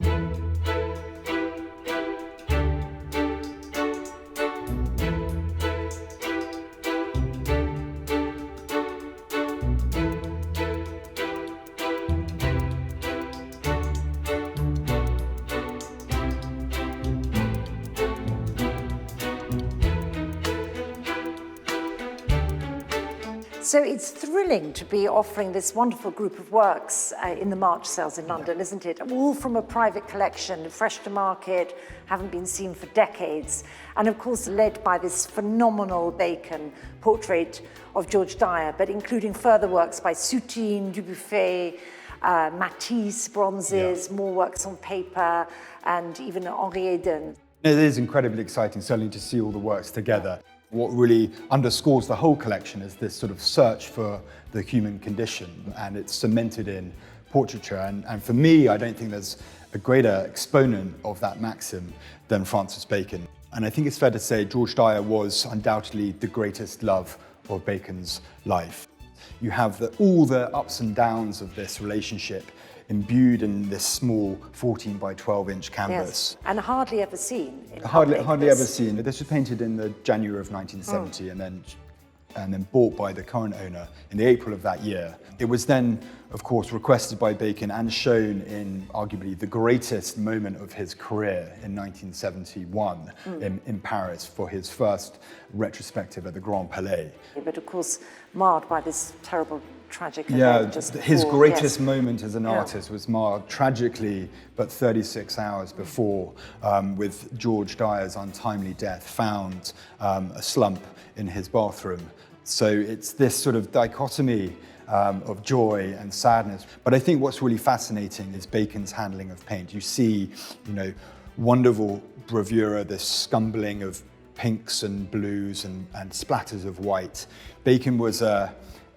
So it's thrilling to be offering this wonderful group of works in the March sales in London, isn't it? All from a private collection, fresh to market, haven't been seen for decades. And of course, led by this phenomenal Bacon portrait of George Dyer, but including further works by Soutine, Dubuffet, Matisse, bronzes, more works on paper, and even Henri Eden. It is incredibly exciting, certainly, to see all the works together. What really underscores the whole collection is this sort of search for the human condition, and it's cemented in portraiture. And for me, I don't think there's a greater exponent of that maxim than Francis Bacon. And I think it's fair to say George Dyer was undoubtedly the greatest love of Bacon's life. You have all the ups and downs of this relationship imbued in this small 14 by 12 inch canvas. Yes, and hardly ever seen. Hardly ever seen. This was painted in the January of 1970 and then bought by the current owner in the April of that year. It was then, of course, requested by Bacon and shown in arguably the greatest moment of his career in 1971 in Paris for his first retrospective at the Grand Palais. But of course, marred by this terrible tragic event just before. His greatest moment as an artist was marred tragically, but 36 hours before, with George Dyer's untimely death, found a slump in his bathroom. So it's this sort of dichotomy of joy and sadness. But I think what's really fascinating is Bacon's handling of paint. You see, wonderful bravura, this scumbling of pinks and blues and splatters of white. Bacon was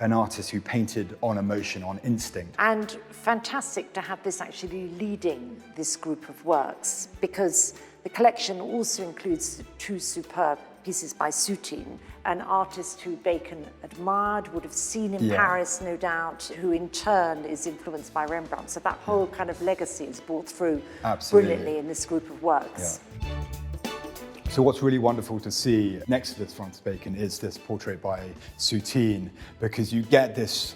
an artist who painted on emotion, on instinct. And fantastic to have this actually leading this group of works, because the collection also includes two superb pieces by Soutine, an artist who Bacon admired, would have seen in Paris, no doubt, who in turn is influenced by Rembrandt. So that whole kind of legacy is brought through brilliantly in this group of works. Yeah. So what's really wonderful to see next to this Francis Bacon is this portrait by Soutine, because you get this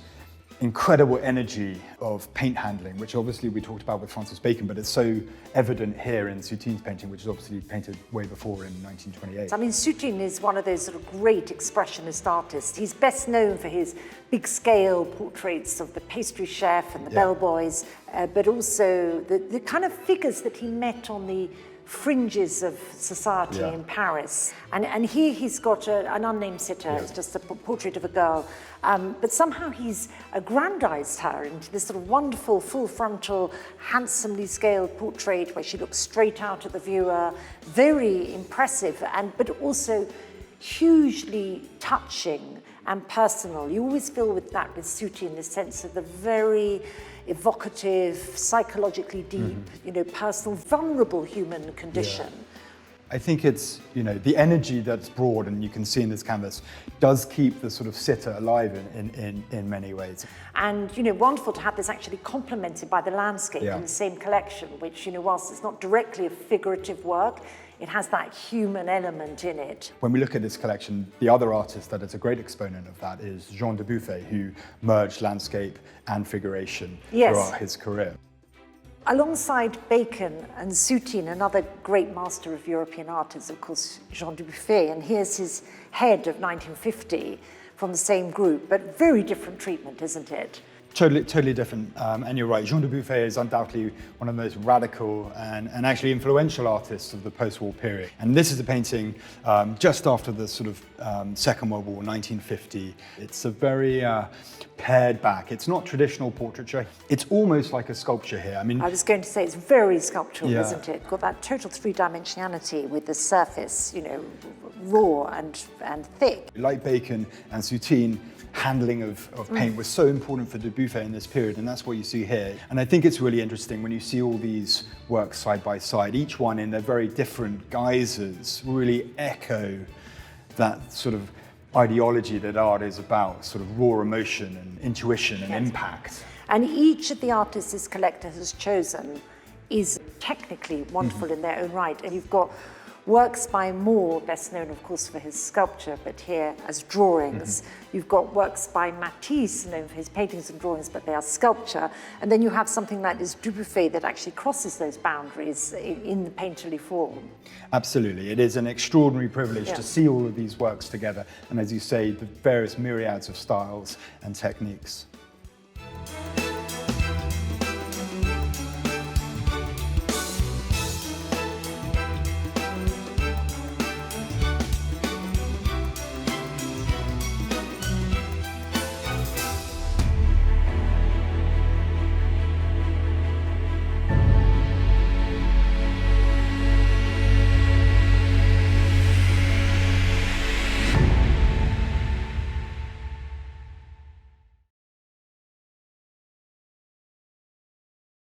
incredible energy of paint handling, which obviously we talked about with Francis Bacon, but it's so evident here in Soutine's painting, which is obviously painted way before in 1928. I mean, Soutine is one of those sort of great expressionist artists. He's best known for his big-scale portraits of the pastry chef and the bellboys, but also the kind of figures that he met on the fringes of society in Paris. And here he's got an unnamed sitter, it's just a portrait of a girl, but somehow he's aggrandized her into this sort of wonderful, full frontal, handsomely scaled portrait where she looks straight out at the viewer, very impressive, but also hugely touching and personal. You always feel with Soutine the sense of the very evocative, psychologically deep, personal, vulnerable human condition. I think it's, the energy that's brought, and you can see in this canvas, does keep the sort of sitter alive in many ways. And, wonderful to have this actually complemented by the landscape in the same collection, which, whilst it's not directly a figurative work, it has that human element in it. When we look at this collection, the other artist that is a great exponent of that is Jean Dubuffet, who merged landscape and figuration throughout his career. Alongside Bacon and Soutine, another great master of European art is, of course, Jean Dubuffet, and here's his head of 1950 from the same group, but very different treatment, isn't it? Totally different, and you're right. Jean Dubuffet is undoubtedly one of the most radical and actually influential artists of the post-war period. And this is a painting just after the sort of Second World War, 1950. It's a very pared back. It's not traditional portraiture. It's almost like a sculpture here. I was going to say it's very sculptural, isn't it? Got that total three-dimensionality with the surface, raw and thick. Like Bacon and Soutine, handling of paint was so important for Dubuffet in this period, and that's what you see here. And I think it's really interesting when you see all these works side by side, each one in their very different guises really echo that sort of ideology that art is about, sort of raw emotion and intuition and impact. And each of the artists this collector has chosen is technically wonderful in their own right. And you've got works by Moore, best known, of course, for his sculpture, but here as drawings. You've got works by Matisse, known for his paintings and drawings, but they are sculpture. And then you have something like this Dubuffet that actually crosses those boundaries in the painterly form. Absolutely. It is an extraordinary privilege to see all of these works together. And as you say, the various myriads of styles and techniques.